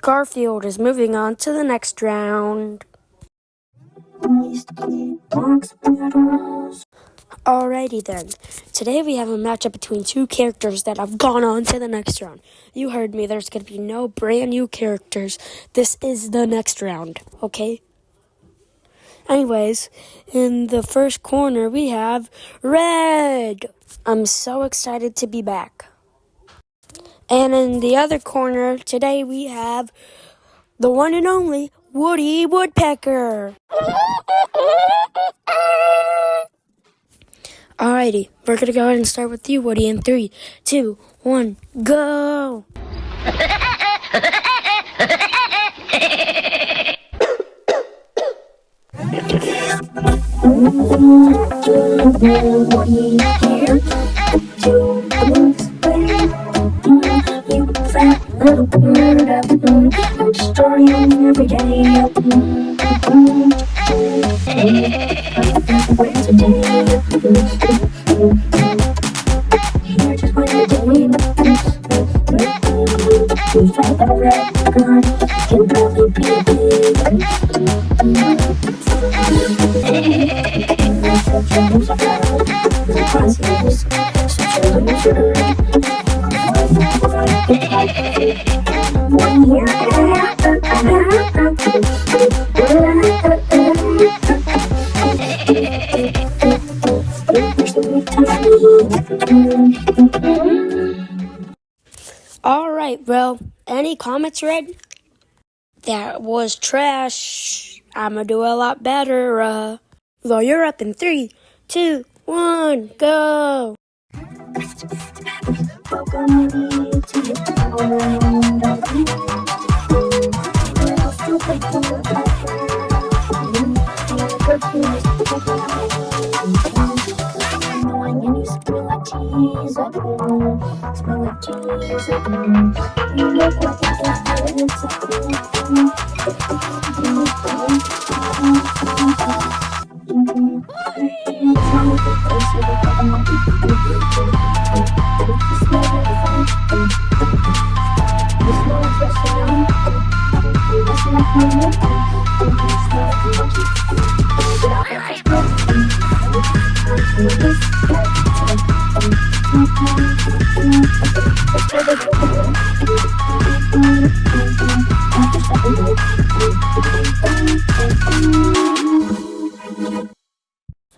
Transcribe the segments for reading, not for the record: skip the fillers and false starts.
Garfield is moving on to the next round. Alrighty then. Today we have a matchup between two characters that have gone on to the next round. You heard me, there's going to be no brand new characters. This is the next round, okay? Anyways, in the first corner we have Red. I'm so excited to be back. And in the other corner, today we have the one and only Woodpecker. Alrighty, we're going to go ahead and start with you, Woody, in 3, 2, 1, go! Alright, well, any comments, Red? That was trash. I'ma do a lot better. Well, you're up in 3, 2, 1, go!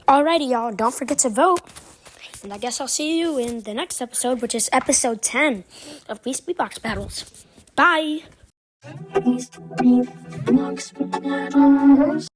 Alrighty, y'all, don't forget to vote. And I guess I'll see you in the next episode, which is episode 10 of Beatbox Battles. Bye! Beatbox Battles.